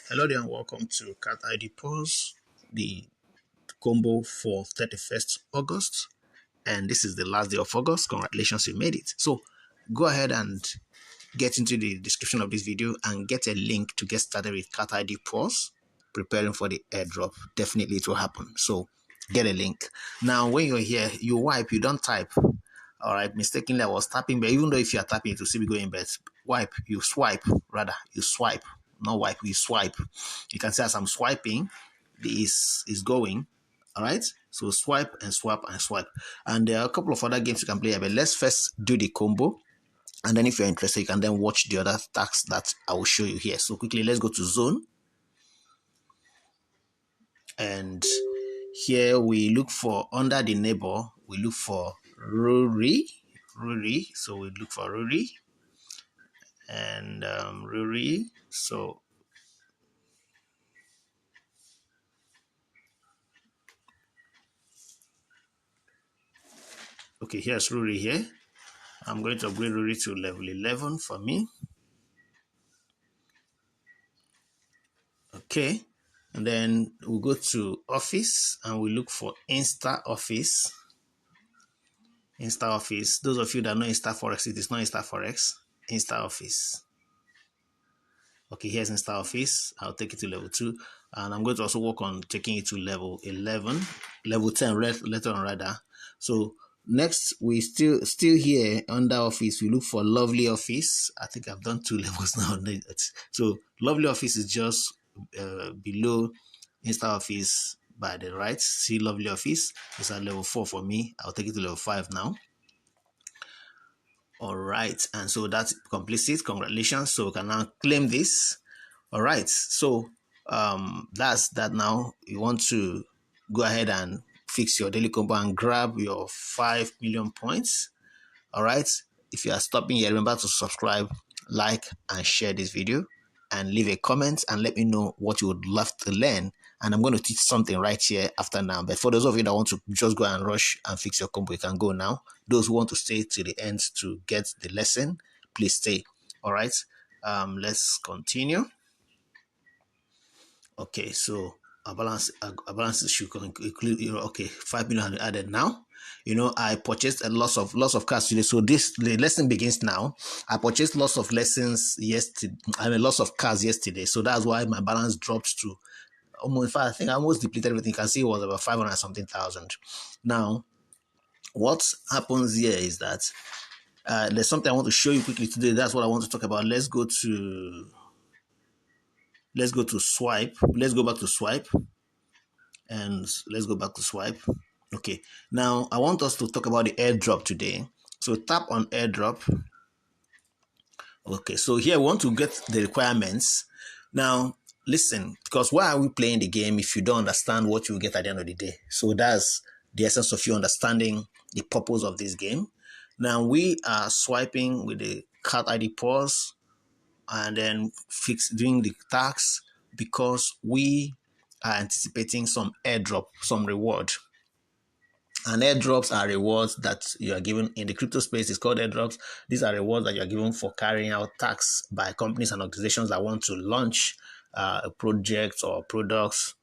Hello there and welcome to Cat ID Paws, the combo for 31st August. And this is the last day of August. Congratulations, you made it. So go ahead and get into the description of this video and get a link to get started with Cat ID Paws, preparing for the airdrop. Definitely it will happen. So get a link. Now, when you're here, you wipe, you don't type. All right, mistakenly I was tapping, but even though if you are tapping, it will still be going, but wipe, you swipe, rather, you swipe, not wipe, you swipe. You can see as I'm swiping, this is going, all right? So swipe and swipe and swipe. And there are a couple of other games you can play here, but let's first do the combo. And then if you're interested, you can then watch the other tasks that I will show you here. So quickly, let's go to zone. And here we look for, under the neighbor, we look for Rory. So we look for Rory. And Rory. So okay, here's Rory here. I'm going to upgrade Rory to level 11 for me. Okay. And then we'll go to office and we look for Insta Office. Insta Office. Those of you that know Insta Forex, it is not Insta Forex. Insta Office. Okay, here's Insta Office. I'll take it to level 2. And I'm going to also work on taking it to level 11. Level 10 later on rather. So next, we still here under Office. We look for Lovely Office. I think I've done 2 levels now. So Lovely Office is just below Insta Office by the right. See Lovely Office. It's at level 4 for me. I'll take it to level 5 now. All right, and so that completes it. Congratulations. So we can now claim this. All right, so that's that. Now you want to go ahead and fix your daily combo and grab your 5 million points. All right, if you are stopping here, remember to subscribe, like, and share this video, and leave a comment and let me know what you would love to learn. And I'm going to teach something right here after now. But for those of you that want to just go and rush and fix your combo, you can go now. Those who want to stay to the end to get the lesson, please stay. All right, let's continue. Okay, so our balance should include, okay, 5 million added now. I purchased lots of cards today. So the lesson begins now. I purchased lots of lessons yesterday. Lots of cards yesterday. So that's why my balance dropped to almost. In fact, I think I almost depleted everything. You can see it was about 500 something thousand. Now, what happens here is that there's something I want to show you quickly today. That's what I want to talk about. Let's go to swipe. Let's go back to swipe. And let's go back to swipe. Okay, now I want us to talk about the airdrop today. So tap on airdrop. Okay, so here we want to get the requirements. Now listen, because why are we playing the game if you don't understand what you get at the end of the day? So that's the essence of you understanding the purpose of this game. Now we are swiping with the Cat ID Paws and then doing the tax because we are anticipating some airdrop, some reward. And airdrops are rewards that you are given in the crypto space. It's called airdrops. These are rewards that you are given for carrying out tasks by companies and organizations that want to launch a project or products.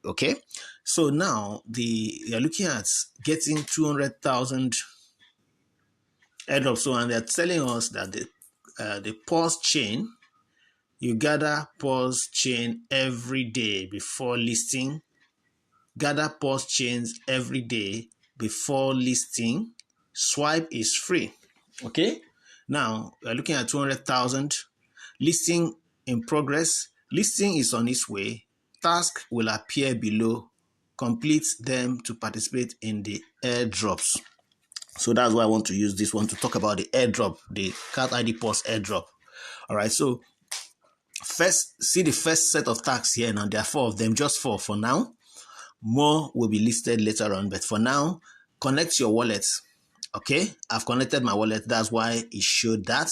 Okay, so now you're looking at getting 200,000 airdrops. So, and they're telling us that the Paws chain, you gather Paws chain every day before listing. Gather Paws chains every day before listing. Swipe is free. Okay, now we're looking at 200,000. Listing in progress. Listing is on its way. Task will appear below. Complete them to participate in the airdrops. So that's why I want to use this one to talk about the airdrop, the Cat ID Paws airdrop. All right, so first, see the first set of tasks here. Now there are 4 of them, just 4 for now. More will be listed later on, but for now, connect your wallet. Okay, I've connected my wallet. That's why it showed that.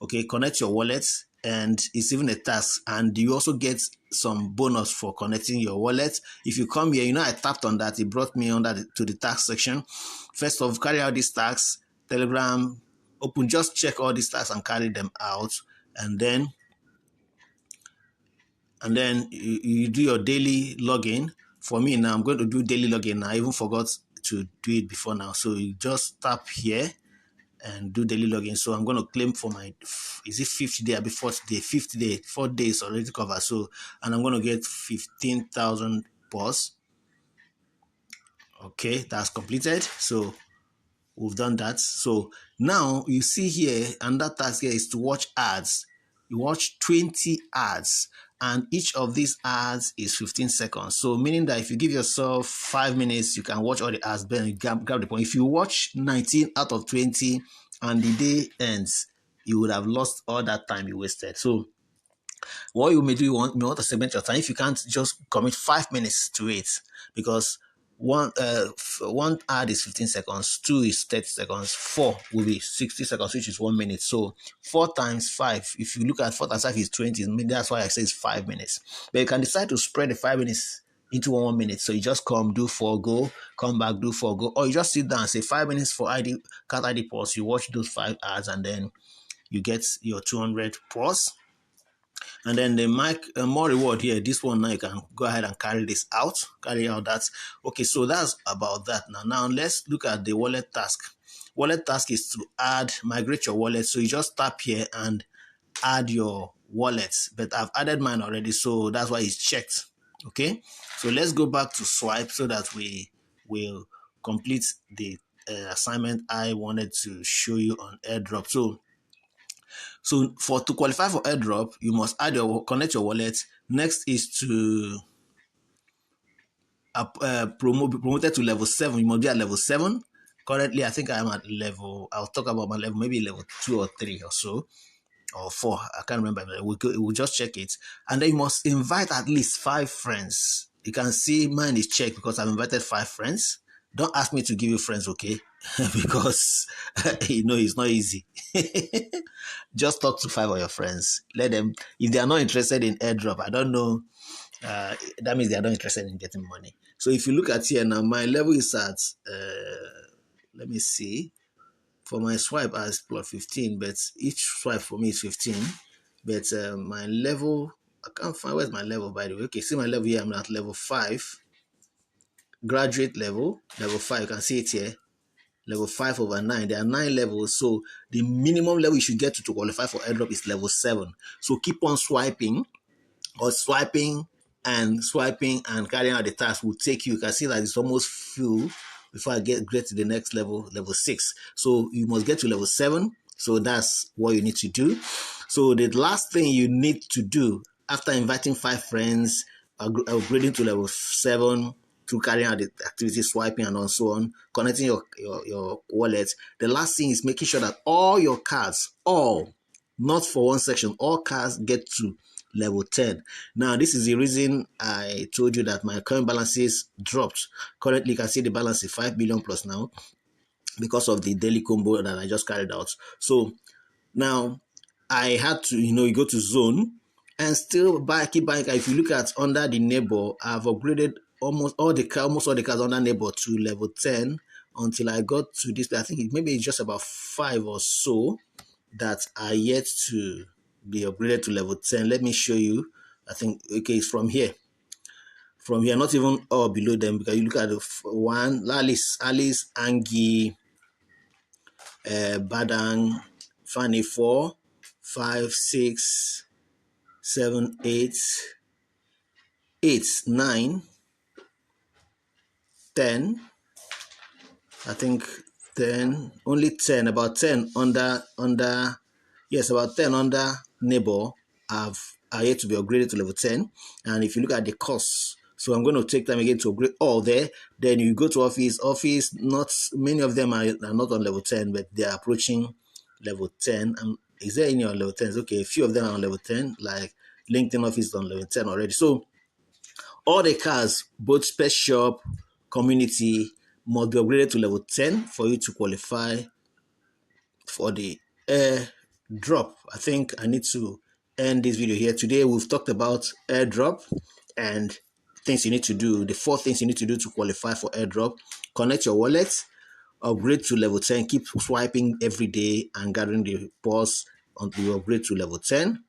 Okay, connect your wallet, and it's even a task. And you also get some bonus for connecting your wallet. If you come here, I tapped on that. It brought me to the task section. First off, carry out these tasks. Telegram, open, just check all these tasks and carry them out. And then and then you do your daily login. For me now, I'm going to do daily login. I even forgot to do it before now. So you just tap here and do daily login. So I'm going to claim for my, is it 5th day or before 4th day? 5th day, 4 days already covered. So, and I'm going to get 15,000 Paws. Okay, that's completed. So we've done that. So now you see here, and that task here is to watch ads. You watch 20 ads, and each of these ads is 15 seconds. So meaning that if you give yourself 5 minutes, you can watch all the ads, then you grab the point. If you watch 19 out of 20 and the day ends, you would have lost all that time you wasted. So what you may do, you want to segment your time. If you can't, just commit 5 minutes to it, because one ad is 15 seconds, 2 is 30 seconds, 4 will be 60 seconds, which is 1 minute. So 4 times 5, if you look at 4 times 5 is 20. That's why I say it's 5 minutes. But you can decide to spread the 5 minutes into 1 minute. So you just come, do 4, go, come back, do 4, go, or you just sit down and say 5 minutes for Cat ID Paws. You watch those 5 ads and then you get your 200 Paws. And then the more reward here, this one now you can go ahead and carry out that. Okay, so that's about that. Now let's look at the wallet task. Wallet task is to migrate your wallet. So you just tap here and add your wallet. But I've added mine already, so that's why it's checked. Okay, so let's go back to swipe so that we will complete the assignment I wanted to show you on airdrop. So to qualify for airdrop, you must connect your wallet. Next is to be promoted to level 7. You must be at level 7. Currently, I think I am at level, I'll talk about my level, maybe level 2 or 3 or so, or 4. I can't remember. We'll just check it. And then you must invite at least 5 friends. You can see mine is checked because I've invited 5 friends. Don't ask me to give you friends, okay? Because, it's not easy. Just talk to 5 of your friends. Let them, if they are not interested in airdrop, I don't know, that means they are not interested in getting money. So if you look at here now, my level is at, let me see, for my swipe as plus 15, but each swipe for me is 15. But my level, I can't find, where's my level by the way? Okay, see my level here, I'm at level 5. Graduate level 5, you can see it here. Level 5 over 9. There are 9 levels. So the minimum level you should get to qualify for airdrop is level 7. So keep on swiping and carrying out the task will take you. You can see that it's almost full before I get to the next level 6. So you must get to level 7. So that's what you need to do. So the last thing you need to do after inviting 5 friends, upgrading to level 7, through carrying out the activity, swiping and so on, connecting your wallet. The last thing is making sure that all your cards, not for one section, all cards get to level 10. Now, this is the reason I told you that my current balances dropped. Currently, you can see the balance is 5 billion plus now because of the daily combo that I just carried out. So now I had to, you go to zone and still keep buying. If you look at under the neighbor, I've upgraded almost all the cards under neighbor to level 10 until I got to this. I think maybe it's just about 5 or so that are yet to be upgraded to level 10. Let me show you. I think, okay, it's from here. From here, not even all below them, because you look at the one, Alice, Angie, Badang, Fanny 4, 5, 6, 7, 8, 9, 10. I think 10, only 10, about 10 under, yes, about 10 under neighbor are yet to be upgraded to level 10. And if you look at the costs, so I'm going to take time again to upgrade all there. Then you go to office, not many of them are not on level 10, but they are approaching level 10. Is there any on level 10? Okay, a few of them are on level 10, like LinkedIn office on level 10 already. So all the cars, both Pet Shop, Community, must be upgraded to level 10 for you to qualify for the airdrop. I think I need to end this video here. Today we've talked about airdrop and things you need to do. The 4 things you need to do to qualify for airdrop. Connect your wallet, upgrade to level 10, keep swiping every day and gathering the Paws until you upgrade to level 10.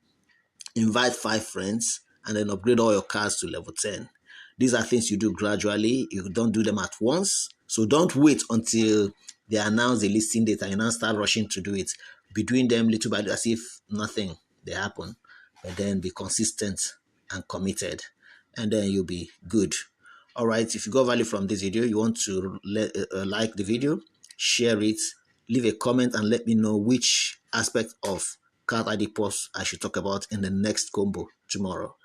Invite 5 friends and then upgrade all your cards to level 10. These are things you do gradually. You don't do them at once. So don't wait until they announce the listing date and you now start rushing to do it. Be doing them little by little as if nothing they happen. But then be consistent and committed, and then you'll be good. All right, if you got value from this video, you want to like the video, share it, leave a comment, and let me know which aspect of Cat ID Paws I should talk about in the next combo tomorrow.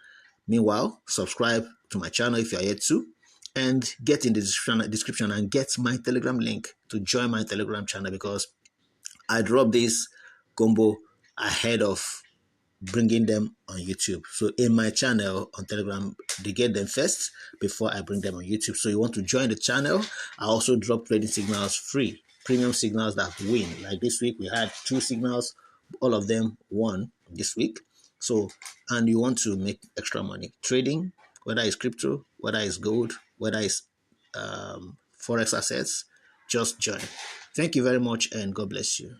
Meanwhile, subscribe to my channel if you are yet to, and get in the description and get my Telegram link to join my Telegram channel, because I drop this combo ahead of bringing them on YouTube. So in my channel on Telegram, they get them first before I bring them on YouTube. So you want to join the channel. I also drop trading signals free, premium signals that win. Like this week, we had 2 signals, all of them won this week. So, and you want to make extra money trading, whether it's crypto, whether it's gold, whether it's forex assets, just join. Thank you very much, and God bless you.